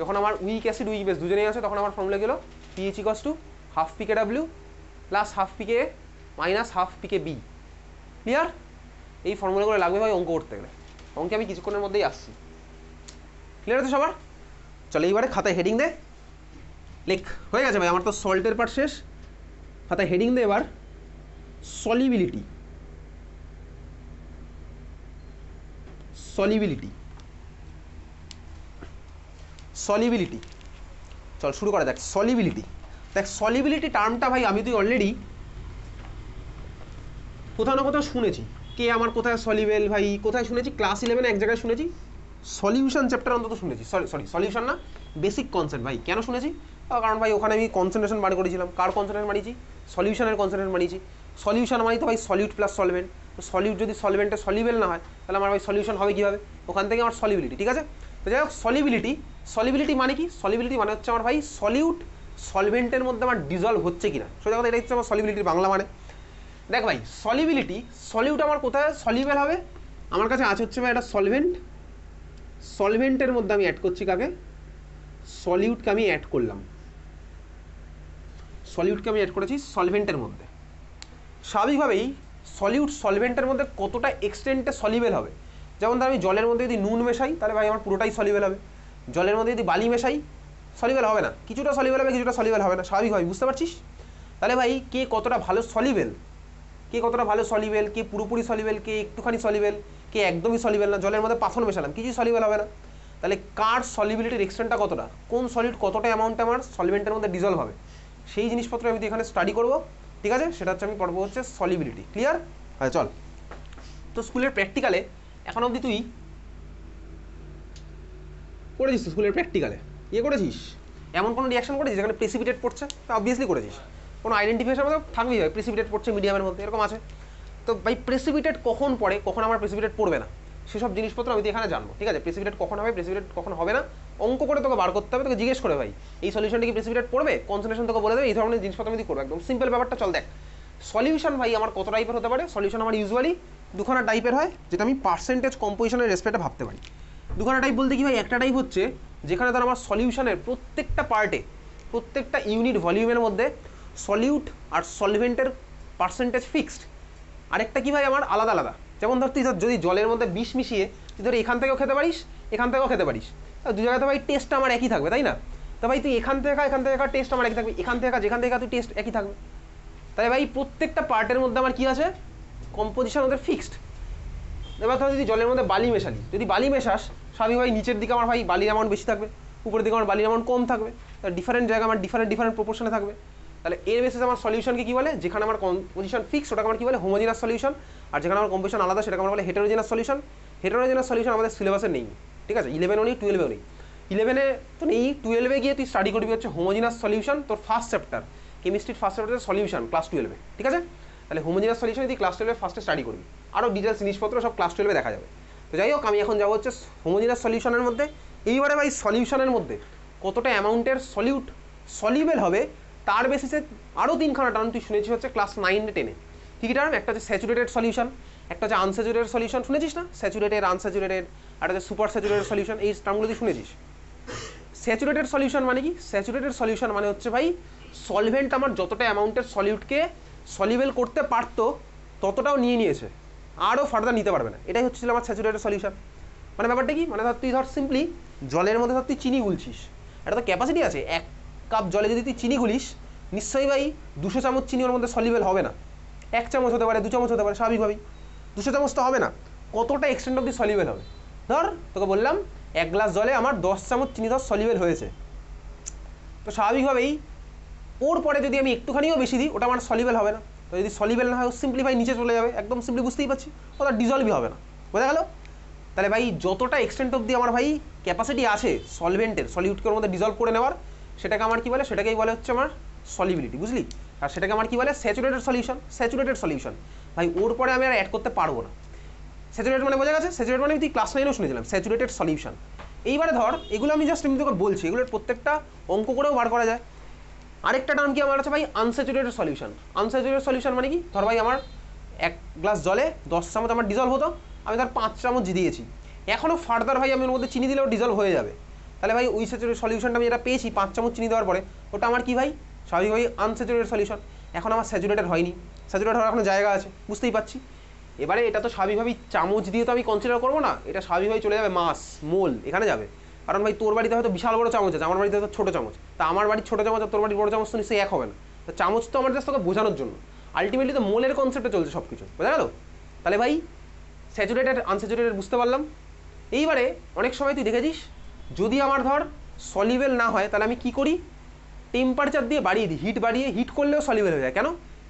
যখন আমার উইক অ্যাসিড উইক বেস দুজনেই আছে তখন আমার ফর্মুলা গেল pH equals to half PK W plus half pK minus half PK B. Clear? এই ফর্মুলাগুলো লাগবে ভাই অঙ্ক করতে গেলে। অঙ্কে আমি কিছুক্ষণের মধ্যেই আসছি। ক্লিয়ার আছে সবার? চলো এইবারে খাতায় হেডিং দে, লেখ। হয়ে গেছে ভাই, আমার তো সল্টের পার্ট শেষ। খাতায় হেডিং দে এবার সলিবিলিটি, সলিবিলিটি, সলিবিলিটি। চল শুরু করা দেখ। সলিবিলিটি, দেখ সলিবিলিটি টার্মটা ভাই আমি তুই অলরেডি কোথাও না কোথাও শুনেছি। কে আমার কোথায় সলিবেল ভাই কোথায় শুনেছি? ক্লাস 11 এক জায়গায় শুনেছি, সলিউশন চ্যাপ্টার অন্তত শুনেছি। সরি সলিউশন না, বেসিক কনসেপ্ট। ভাই কেন শুনেছি? কারণ ভাই ওখানে আমি কনসেন্ট্রেশন বার করেছিলাম। কার কনসেন্ট্রেশন বানিয়েছি? সলিউশনের কনসেন্ট্রেশন বানিয়েছি। সলিউশন মানে তো ভাই সলিউট প্লাস সলভেন্ট। তো সলিউট যদি সলভেন্টে সলিবেল না হয় তাহলে আমার ভাই সলিউশন হবে কীভাবে? ওখান থেকে আমার সলিবিলিটি। ঠিক আছে, তো যাই হোক সলিবিলিটি, সলিবিলিটি মানে কি? সলিবিলিটি মানে হচ্ছে আমার ভাই সলিউট সলভেন্টের মধ্যে আমার ডিজলভ হচ্ছে কিনা। সোজা কথা, এটা হচ্ছে আমার সলিবিলিটির বাংলা মানে। দেখ ভাই সলিবিলিটি, সলিউট আমার কোথায় সলিবেল হবে? আমার কাছে আছে হচ্ছে ভাই একটা সলভেন্ট, সলভেন্টের মধ্যে আমি অ্যাড করছি কাকে? সলিউটকে আমি অ্যাড করলাম, সলিউটকে আমি অ্যাড করেছি সলভেন্টের মধ্যে। স্বাভাবিকভাবেই সলিউট সলভেন্টের মধ্যে কতটা এক্সটেন্টে সলিবেল হবে? যেমন ধর আমি জলের মধ্যে যদি নুন মেশাই তাহলে ভাই আমার পুরোটাই সলিবেল হবে। জলের মধ্যে যদি বালি মেশাই সলিবেল হবে না, কিছুটা সলিবেল হবে কিছুটা সলিবেল হবে না, স্বাভাবিকভাবে। বুঝতে পারছিস? তাহলে ভাই কে কতটা ভালো সলিবেল, কে কতটা ভালো সলিবেল, কে পুরোপুরি সলিবেল, কে একটুখানি সলিবেল, কে একদমই সলিবেল না। জলের মধ্যে পাথর মেশালাম, কিছুই সলিবেল হবে না। তাহলে কার সলিবিলিটির এক্সটেন্টটা কতটা, কোন সলিড কতটা অ্যামাউন্টে আমার সলিভেন্টের মধ্যে ডিজলভ হবে, সেই জিনিসপত্র আমি এখানে স্টাডি করব। ঠিক আছে, সেটা হচ্ছে আমি পড়বো হচ্ছে সলিবিলিটি। ক্লিয়ার? হ্যাঁ চল। তো স্কুলের প্র্যাকটিক্যালে এখন অবধি তুই করেছিস তো? স্কুলের প্র্যাকটিক্যালে করেছিস এমন কোনো রিয়াকশন করেছিস যেখানে প্রেসিপিটেট পড়ছে? অবভিয়াসলি করেছিস। কোনো আইডেন্টিফিকেশন মধ্যে থাকবেই ভাই, প্রেসিপিটেট পড়ছে মিডিয়ামের মধ্যে, এরকম আছে। তো ভাই প্রেসিপিটেট কখন পড়ে, কখন আমার প্রেসিপিটেট পড়বে না, সেসব জিনিসপত্র আমি এখানে জানবো। ঠিক আছে, প্রেসিপিটেট কখন হবে, প্রেসিপিটেট কখন হবে না, অঙ্ক করে তোকে বার করতে হবে। তোকে জিজ্ঞেস করে ভাই এই সলিউশনটা কি প্রেসিপিটেট পড়বে, কনসেন্ট্রেশন তোকে বলে দেবে, এই ধরনের জিনিসপত্র আমি করবো। একদম সিম্পল ব্যাপারটা। চল দেখ, সলিউশন ভাই আমার কত টাইপের হতে পারে? সলিউশন আমার ইউজুয়ালি দুখানা টাইপের হয়, যেটা আমি পার্সেন্টেজ কম্পোজিশনের রেসপেক্টে ভাবতে পারি। দুখানা টাইপ বলতে কি ভাই, একটা টাইপ হচ্ছে যেখানে ধর আমার সলিউশনের প্রত্যেকটা পার্টে, প্রত্যেকটা ইউনিট ভলিউমের মধ্যে সলিউট আর সলভেন্টের পার্সেন্টেজ ফিক্সড। আরেকটা কি ভাই আমার আলাদা আলাদা। যেমন ধর তুই যদি জলের মধ্যে বিষ মিশিয়ে তুই ধর এখান থেকেও খেতে পারিস, এখান থেকেও খেতে পারিস, দু জায়গাতে ভাই টেস্টটা আমার একই থাকবে, তাই না? তো ভাই তুই এখান থেকে এখান থেকে টেস্ট আমার একই থাকবে, এখান থেকে যেখান থেকে তুই টেস্ট একই থাকবে। তাই ভাই প্রত্যেকটা পার্টের মধ্যে আমার কি আছে? কম্পোজিশন ওদের ফিক্সড। এবার ধর যদি জলের মধ্যে বালি মেশালি, যদি বালি মেশাস স্বাভাবিক ভাই নিচের দিকে আমার ভাই বালির অ্যামাউন্ট বেশি থাকবে, উপরের দিকে আমার বালির অ্যামাউন্ট কম থাকবে। ডিফারেন্ট জায়গা আমার ডিফারেন্ট প্রপোর্শনে থাকবে। তাহলে এর বেসিসে আমার সলিউশনকে কী বলে? যেখানে আমার কম্পোজিশন ফিক্স ওটাকে আমার কী বলে? Homogeneous solution. আর যেখানে আমার কম্পোজিশন আলাদা সেটাকে আমরা বলে হেটেরোজিনাস সলিউশন। হেটেরোজিনাস সলিউশন আমাদের সিলেবাসে নেই। ঠিক আছে, 11-এও নেই, 12-এও নেই। 11-এ তো নেই, 12-এ গিয়ে তুই স্টাডি করবি হচ্ছে হোমোজিনাস সলিউশন। তোর ফার্স্ট চ্যাপ্টার কেমিস্ট্রির ফার্স্ট চ্যাপ্টার সলিউশন ক্লাস 12-এ। ঠিক আছে, তাহলে হোমোজিনাস সলিউশন তুই ক্লাস 12-এ ফার্স্টে স্টাডি করবি। আরও ডিটেলস জিনিসপত্র সব ক্লাস 12-এ দেখা যাবে। তো যাই হোক, আমি এখন যাবো হচ্ছে হোমোজিনাস সলিউশনের মধ্যে। এইবারে ভাই সলিউশনের মধ্যে কতটা অ্যামাউন্টের সলিউট সলিবেল হবে তার বেসিসে আরও তিনখানা টার্ম তুই শুনেছিস হচ্ছে ক্লাস 9-10-এ। কী কী টার্ম? একটা হচ্ছে স্যাচুরেটেড সলিউশন, একটা হচ্ছে আনস্যাচুরেটেড সলিউশন, শুনেছিস না? স্যাচুরেটেড, আনস্যাচুরেটেড, আর হচ্ছে সুপার স্যাচুরেটেড সলিউশন। এই টার্মগুলো তুই শুনেছিস। স্যাচুরেটেড সলিউশন মানে কি? স্যাচুরেটেড সলিউশন মানে হচ্ছে ভাই সলভেন্ট আমার যতটা অ্যামাউন্টের সলিউটকে সলিবেল করতে পারতো ততটাও নিয়ে নিয়েছে, আরও ফার্দার নিতে পারবে না। এটাই হচ্ছিল আমার স্যাচুরেটেড সলিউশন। মানে ব্যাপারটা কি? মানে ধর তুই ধর সিম্পলি জলের মধ্যে ধর তুই চিনি গুলছিস, একটা তো ক্যাপাসিটি আছে। 1 কাপ জলে যদি তুই চিনি গুলিস, নিশ্চয়ই ভাই 200 চামচ চিনি ওর মধ্যে সলিবেল হবে না। 1 চামচ হতে পারে, 2 চামচ হতে পারে, স্বাভাবিকভাবেই 200 চামচ তো হবে না। কতটা এক্সটেন্ট অব্দি সলিবেল হবে? ধর তোকে বললাম 1 গ্লাস জলে আমার 10 চামচ চিনি ধর সলিউবল হয়েছে, তো স্বাভাবিকভাবেই ওর পরে যদি আমি একটুখানিও বেশি দিই ওটা আমার সলিউবল হবে না। তো যদি সলিউবল না হয় সিম্পলিফাই নিচে চলে যাবে, একদম সিম্পলি বুঝতেই পারছি, ওটা ডিজলভই হবে না। বোঝা গেল? তাহলে ভাই যতটা এক্সটেন্ট অবধি আমার ভাই ক্যাপাসিটি আছে সলভেন্টের সলিউটকে ওর মধ্যে ডিজলভ করে নেওয়ার, সেটাকে আমার কী বলে, সেটাকেই বলে হচ্ছে আমার সলিবিলিটি, বুঝলি? আর সেটাকে আমার কী বলে, স্যাচুরেটেড সলিউশন। স্যাচুরেটেড সলিউশন ভাই ওর পরে আমি আর অ্যাড করতে পারবো না। স্যাচুরেটেড মানে বোঝা গেছে? স্যাচুরেটেড মানে তুই ক্লাস 9এও শুনেছিলাম স্যাচুরেটেড সলিউশন। এইবারে ধর এগুলো আমি জাস্ট এমনি তোকে বলছি, এগুলোর প্রত্যেকটা অঙ্ক করেও বার করা যায়। আরেকটা টার্ম কি আমার আছে ভাই, আনস্যাচুরেটেড সলিউশন। আনস্যাচুরেটেড সলিউশন মানে কি, ধর ভাই আমার 1 গ্লাস জলে 10 চামচ আমার ডিজলভ হতো, আমি তার 5 চামচ দিয়েছি, এখনও ফার্দার ভাই আমি ওর মধ্যে চিনি দিলেও ডিজলভ হয়ে যাবে। তাহলে ভাই ওই স্যাচুরেটেড সলিউশনটা আমি যেটা পেয়েছি 5 চামচ চিনি দেওয়ার পরে, ওটা আমার কি ভাই, স্বাভাবিকভাবেই আনস্যাচুরেটেড সলিউশন। এখন আমার স্যাচুরেটেড হয়নি, স্যাচুরেটেড হওয়ার এখনো জায়গা আছে, বুঝতেই পারছি। এবারে এটা তো স্বাভাবিকভাবেই চামচ দিয়ে তো আমি কনসিডার করবো না, এটা স্বাভাবিকভাবেই চলে যাবে মাস, মোল, এখানে যাবে। কারণ ভাই তোর বাড়িতে হয়তো বিশাল বড় চামচ আছে, আমার বাড়িতে হয়তো ছোটো চামচ, তা আমার বাড়ির ছোটো চামচ আর তোর বাড়ির বড় চামচ তো নিশ্চয়ই এক হবে না। তো চামচ তো আমার জাস্ট তোকে বোঝানোর জন্য, আলটিমেটলি তো মোলের কনসেপ্টে চলছে সব কিছু, বোঝা গেল? তাহলে ভাই স্যাচুরেটেড আনস্যাচুরেটেড বুঝতে পারলাম। এইবারে অনেক সময় তুই দেখেছিস যদি আমার ধর সলিউবল না হয় তাহলে আমি কি করি, টেম্পারেচার দিয়ে বাড়িয়ে দিই, হিট বাড়িয়ে, হিট করলেও সলিউবল হয়ে যায়। কেন?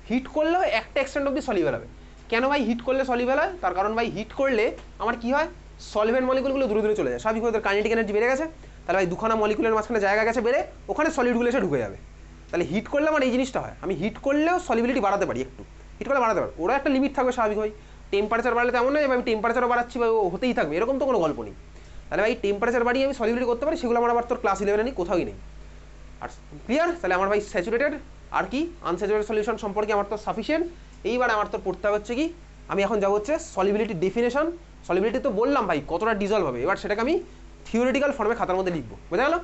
হিট করলেও একটা এক্সটেন্ট অবধি সলিউবল হবে। কেন ভাই হিট করলে সলিউবল হয়? তার কারণ ভাই হিট করলে আমার কি হয়, সলভেন্ট মলিকুলগুলো দূরে দূরে চলে যায়, স্বাভাবিকভাবে ওদের কাইনেটিক এনার্জি বেড়ে গেছে, তাহলে ভাই দুখানা মলিকুলের মাঝখানে জায়গা গেছে বেড়ে, ওখানে সলিডগুলো এসে ঢুকে যাবে। তাহলে হিট করলে আমার এই জিনিসটা হয়, আমি হিট করলেও সলিবিলিটি বাড়াতে পারি, একটু হিট করলে বাড়াতে পারি, ওরা একটা লিমিট থাকবে স্বাভাবিকভাবেই। টেম্পারেচার বাড়লে তেমন নয় আমি টেম্পারেচারও বাড়াচ্ছি বা ও হতেই থাকবে, এরকম তো কোনো গল্প নেই। তাহলে ভাই টেম্পারেচার বাড়িয়ে আমি সলিবিলিটি করতে পারি, সেগুলো আমার আবার তোর ক্লাস 11-এ নেই, কোথাওই নেই। আর ক্লিয়ার? তাহলে আমার ভাই স্যাচুরেটেড আর কি আনস্যাচুরেটেড সলিউশন সম্পর্কে আমার তো সাফিসিয়েন্ট। এইবার আমার তো পড়তে হবে হচ্ছে কি, আমি এখন যাবো হচ্ছে সলিবিলিটি ডেফিনেশন। সলিবিলিটি তো বললাম ভাই কতটা ডিজলভ হবে, এবার সেটাকে আমি থিওরিটিক্যাল ফর্মে খাতার মধ্যে লিখবো, বোঝা গেল?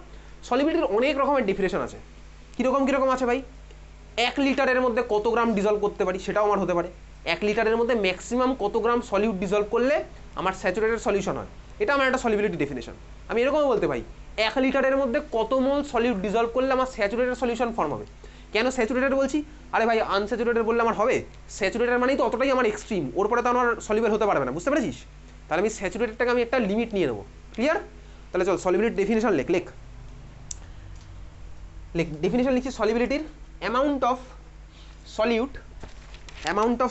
সলিবিলিটির অনেক রকমের ডেফিনেশন আছে। কীরকম কীরকম আছে ভাই, 1 লিটারের মধ্যে কত গ্রাম ডিজলভ করতে পারি সেটাও আমার হতে পারে। 1 লিটারের মধ্যে ম্যাক্সিমাম কত গ্রাম সলিউট ডিজলভ করলে আমার স্যাচুরেটেড সলিউশন হয়, এটা আমার একটা সলিবিলিটি ডেফিনেশন। আমি এরকমও বলতে পারি 1 লিটারের মধ্যে কত মোল সলিউট ডিজলভ করলে আমার স্যাচুরেটেড সলিউশন ফর্ম হবে। কেন স্যাচুরেটেড বলছি? আরে ভাই আনস্যাচুরেটেড বললে আমার হবে, স্যাচুরেটেড মানেই তো অতটাই আমার এক্সট্রিম, ওর পরে তো আমার সলিউবল হতে পারবে না, বুঝতে পেরেছিস? তাহলে আমি স্যাচুরেটেডটাকে আমি একটা লিমিট নিয়ে নেবো, ক্লিয়ার? তাহলে চল সলিবিলিটি ডেফিনেশন লেখ লেখ লেখ ডেফিনেশন লিখছি সলিবিলিটির, অ্যামাউন্ট অফ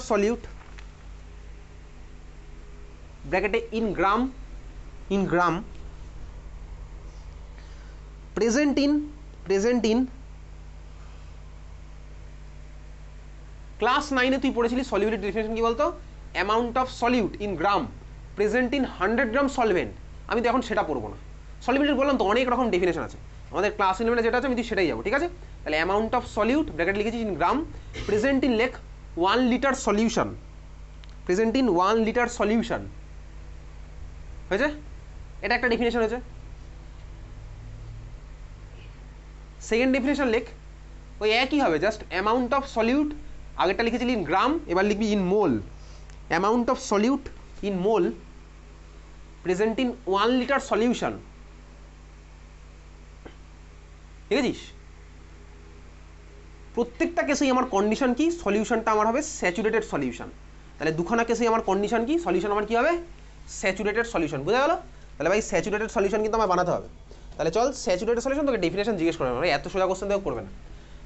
সলিউট ব্র্যাকেটে in gram present in class 9-এ তুই পড়েছিলি সলিবিলিটি ডেফিনেশন কি বলতো, amount of solute in gram present in 100 gram solvent. আমি তো এখন সেটা পড়বো না, সলিবিলিটি বললাম তো অনেক রকম ডেফিনেশন আছে, আমাদের ক্লাস 11-এ যেটা আছে আমি তুই সেটাই যাবো, ঠিক আছে? তাহলে অ্যামাউন্ট অফ সলিউট ব্র্যাকেট লিখেছি ইন গ্রাম প্রেজেন্ট ইন লেখ 1 litre solution, present in 1 litre solution হয়েছে, এটা একটা ডেফিনেশন হয়েছে। সেকেন্ড ডেফিনেশন লেখ, ওই একই হবে, জাস্ট অ্যামাউন্ট অফ সলিউট, আগেরটা লিখেছিলি ইন গ্রাম, এবার লিখবি in mole, amount of solute in mole present in 1 litre solution, ঠিক আছে? প্রত্যেকটা কেসেই আমার কন্ডিশন কি, সলিউশনটা আমার হবে স্যাচুরেটেড সলিউশন। তাহলে দুখানা কেসেই আমার কন্ডিশন কি, সলিউশন আমার কি হবে, স্যাচুরেটেড সলিউশন, বুঝা গেল? তাহলে ভাই স্যাচুরেটেড সলিউশন কিন্তু আমার বানাতে হবে। তাহলে চল স্যাচুরেটেড সলিউশন, তোকে ডেফিনেশন জিজ্ঞেস করবে না, এত সোজা কোশ্চেন দেখো করবে না।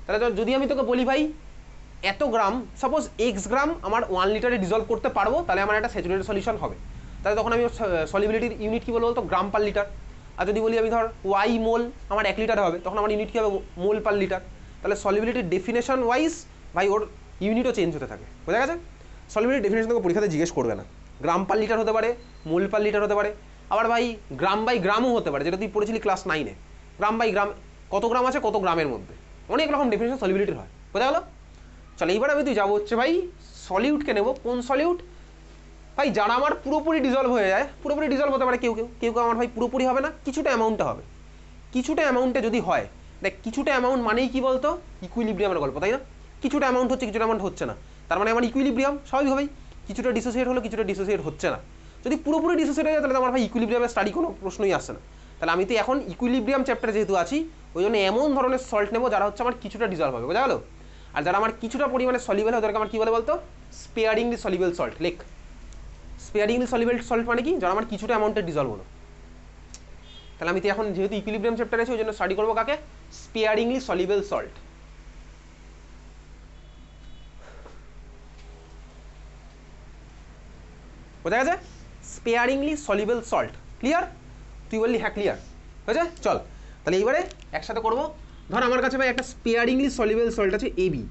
তাহলে চল যদি আমি তোকে বলি ভাই এত গ্রাম, সাপোজ এক্স গ্রাম আমার 1 লিটারে ডিজলভ করতে পারবো, তাহলে আমার একটা স্যাচুরেটেড সলিউশন হবে। তাহলে তখন আমি সলিবিলিটির ইউনিট কি বলবো বলতো, গ্রাম পার লিটার। আর যদি বলি আমি ধর ওয়াই মোল আমার 1 লিটার হবে, তখন আমার ইউনিট কী হবে, মোল পার লিটার। তাহলে সলিবিলিটির ডেফিনেশন ওয়াইজ ভাই ওর ইউনিটও চেঞ্জ হতে থাকে, বোঝা গেছে? সলিবিলিটির ডেফিনেশন তোকে পরীক্ষাতে জিজ্ঞেস করবে না, গ্রাম পার লিটার হতে পারে, মোল পার লিটার হতে পারে, আবার ভাই গ্রাম বাই গ্রামও হতে পারে, যেটা তুই পড়েছিলি ক্লাস 9-এ, গ্রাম বাই গ্রাম, কত গ্রাম আছে কত গ্রামের মধ্যে, অনেক রকম ডেফিনেশন সলিবিলিটির হয়, বোঝা গেল? চলো এইবার আমি তুই যাবো হচ্ছে ভাই সলিউটকে নেবো, কোন সলিউট ভাই, যারা আমার পুরোপুরি ডিজলভ হয়ে যায়, পুরোপুরি ডিজলভ হতে পারে কেউ কেউ আমার ভাই পুরোপুরি হবে না, কিছুটা অ্যামাউন্টটা হবে, কিছুটা অ্যামাউন্টে যদি হয়, দেখ কিছুটা অ্যামাউন্ট মানেই কি বলতো, ইকুইলিব্রিয়ামের গল্প, তাই না? কিছুটা অ্যামাউন্ট হচ্ছে, কিছুটা অ্যামাউন্ট হচ্ছে না, তার মানে আমার ইকুইলিব্রিয়াম, স্বাভাবিকভাবেই কিছুটা ডিসোসিয়েট হলো, কিছুটা ডিসোসিয়েট হচ্ছে না। যদি পুরোপুরি ডিসোসিয়েট হয়ে যায় তাহলে আমার ভাই ইকুইলিব্রিয়ামের স্টাডি কোনো প্রশ্নই আসছে না। তাহলে আমি তো এখন ইকুইলিব্রিয়াম চ্যাপ্টারে যেহেতু আছি, ওই জন্য এমন ধরনের সল্ট নেবো যারা হচ্ছে আমার কিছুটা ডিজলভ হবে, বোঝা গেল? আর যারা আমার কিছুটা পরিমাণে সলিবল হয় ওদেরকে আমার কী বলে বলতো, স্পেয়ারিংলি সলিবল সল্ট। লেখ স্পেয়ারিংলি সলিবল সল্ট মানে কি, যারা আমার কিছুটা অ্যামাউন্টে ডিজলভ হলো। তাহলে আমি তো এখন যেহেতু ইকুইলিব্রিয়াম চ্যাপ্টার আছে ওই জন্য স্টাডি করবো কাকে? স্পেয়ারিংলি সলিউবল সল্ট। বোঝা গেছে? স্পেয়ারিংলি সলিউবল সল্ট। ক্লিয়ার? তুই বললি হ্যাঁ ক্লিয়ার হয়েছে। চল তাহলে এইবারে একসাথে করবো। ধর আমার কাছে ভাই একটা স্পেয়ারিংলি সলিউবল সল্ট আছে এবি।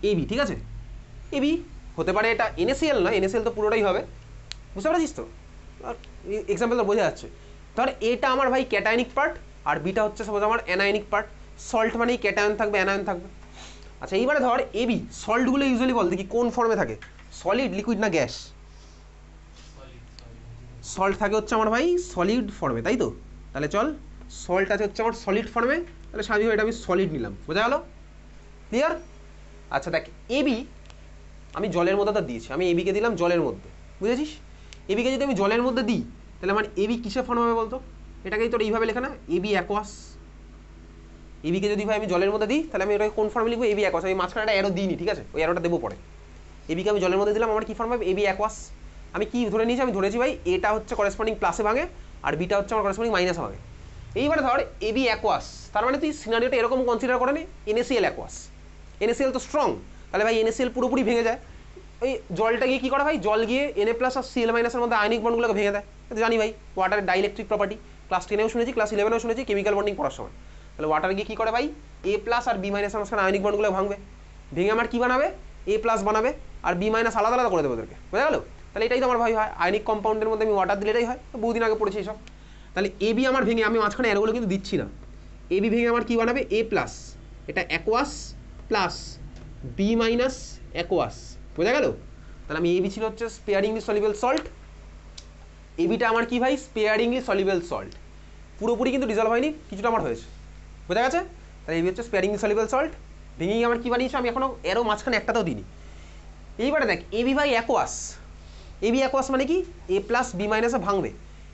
এবি ঠিক আছে, এবি হতে পারে এটা NaCl না, NaCl তো পুরোটাই হবে, বুঝতে পারছিস তো? এক্সাম্পল তো বোঝা যাচ্ছে। ধর এটা আমার ভাই ক্যাটায়নিক পার্ট আর বিটা হচ্ছে সাপোজ আমার অ্যানায়নিক পার্ট। সল্ট মানেই ক্যাটায়ন থাকবে, অ্যানায়ন থাকবে। আচ্ছা এইবারে ধর এবি সল্টগুলো ইউজুয়ালি বল দেখি কোন ফর্মে থাকে? সলিড, লিকুইড না গ্যাস? সল্ট থাকে হচ্ছে আমার ভাই সলিড ফর্মে, তাই তো? তাহলে চল সল্ট আছে হচ্ছে আমার সলিড ফর্মে, তাহলে স্বাভাবিক এটা আমি সলিড নিলাম। বোঝা গেল? ক্লিয়ার? আচ্ছা দেখ এবি আমি জলের মধ্যে তো দিয়েছি, আমি এবিকে দিলাম জলের মধ্যে, বুঝেছিস? এবিকে যদি আমি জলের মধ্যে দিই তাহলে আমার এবি কিসে ফর্ম হবে বলতো? এটাকেই তোর এইভাবে লেখা না, এবি অ্যাকোয়াস। এবিকে যদি ভাই আমি জলের মধ্যে দিই তাহলে আমি ওটাকে কোন ফর্মে লিখবো? AB aqueous. আমি মাঝখানে একটা অ্যারো দিইনি, ঠিক আছে? ওই অ্যারোটা দেবো পরে। এবিকে আমি জলের মধ্যে দিলাম, আমার কি ফর্ম হবে? AB aqueous. আমি কি ধরে নিয়েছি? আমি ধরেছি ভাই এটা হচ্ছে করেসপন্ডিং প্লাসে ভাঙে আর বিটা হচ্ছে আমার করেসপন্ডিং মাইনাসে ভাঙে। এইবারে ধর এবি অ্যাকোয়াস, তার মানে তুই সিনারিওটা এরকম কনসিডার করে নি, NaCl অ্যাকোয়াস। NaCl তো স্ট্রং, তাহলে ভাই NaCl পুরোপুরি ভেঙে যায়। এই জলটা গিয়ে কী করে ভাই? জল গিয়ে Na প্লাস আর Cl মাইনাসের মধ্যে আয়নিক বন্ডগুলোকে ভেঙে দেয়। জানি ভাই ওয়াটারের ডাইইলেকট্রিক প্রপার্টি, ক্লাস 10এও শুনেছি, ক্লাস 11এও শুনেছি কেমিক্যাল বন্ডিং পড়ার সময়। তাহলে ওয়াটার গিয়ে কী করে ভাই? A প্লাস আর B মাইনাসের মাঝখানে আয়নিক বন্ডগুলো ভাঙবে, ভেঙে আমার কী বানাবে? A প্লাস বানাবে আর B মাইনাস আলাদা আলাদা করে দেবে ওদেরকে। বোঝা গেল? তাহলে এটাই তো আমার ভাই হয় আয়নিক কম্পাউন্ডের মধ্যে আমি ওয়াটার দিলে এটাই হয়, বহুদিন আগে পড়েছি এইসব। তাহলে এবি আমার ভেঙে, আমি মাঝখানে অ্যারোগুলো কিন্তু দিচ্ছি না, এবি ভেঙে আমার কী বানাবে? A প্লাস, এটা aqueous plus B minus aqueous. বোঝা গেল? তাহলে আমি এবি ছিল হচ্ছে স্পেয়ারিংলি সলিউবল সল্ট, এবিটা আমার কি ভাই? স্পেয়ারিংলি সলিউবল সল্ট। পুরোপুরি কিন্তু ডিজলভ হয়নি, কিছুটা আমার হয়েছে। বোঝা গেছে? তাহলে এবি হচ্ছে স্পেয়ারিংলি সলিউবল সল্ট। ভেঙে আমার কি বানিয়েছি? আমি এখনো এরও মাঝখানে একটাতেও দিইনি। এইবারে দেখ এবি ভাই অ্যাকোয়াস। এবি অ্যাকোয়াস মানে কি? A প্লাস B মাইনাসে ভাঙবে।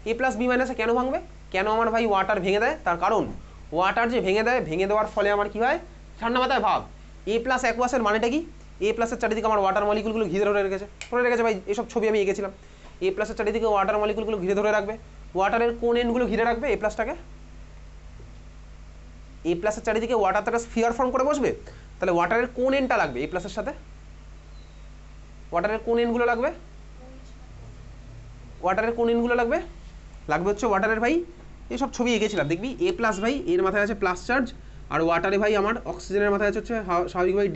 A প্লাস B মাইনাসে কেন ভাঙবে? কেন আমার ভাই ওয়াটার ভেঙে দেয়? তার কারণ ওয়াটার যে ভেঙে দেয়, ভেঙে দেওয়ার ফলে আমার কি হয়? ঠান্ডা মাথায় ভাব, A প্লাস অ্যাকোয়াসের মানেটা কি? A প্লাসের চারিদিকে আমার ওয়াটার মলিকুলগুলো ঘিরে ধরে রেখেছে ভাই। এসব ছবি আমি এঁকেছিলাম। A প্লাসের চারিদিকে ওয়াটার মলিকুলগুলো ঘিরে ধরে রাখবে। ওয়াটারের কোন এন্ডগুলো ঘিরে রাখবে A প্লাসটাকে? A প্লাসের চারিদিকে ওয়াটার তারা স্ফিয়ার ফর্ম করে বসবে, তাহলে ওয়াটারের কোন এন্ডটা লাগবে A প্লাসের সাথে? ওয়াটারের কোন এন্ডগুলো লাগবে? ওয়াটারের কোন এন্ডগুলো লাগবে? লাগবে হচ্ছে ওয়াটারের ভাই, এইসব ছবি এঁকেছিলাম দেখবি, A প্লাস ভাই এর মাথায় আছে প্লাস চার্জ, আর ওয়াটারে ভাই আমার অক্সিজেনের মাথায় আছে হচ্ছে স্বাভাবিক ভাই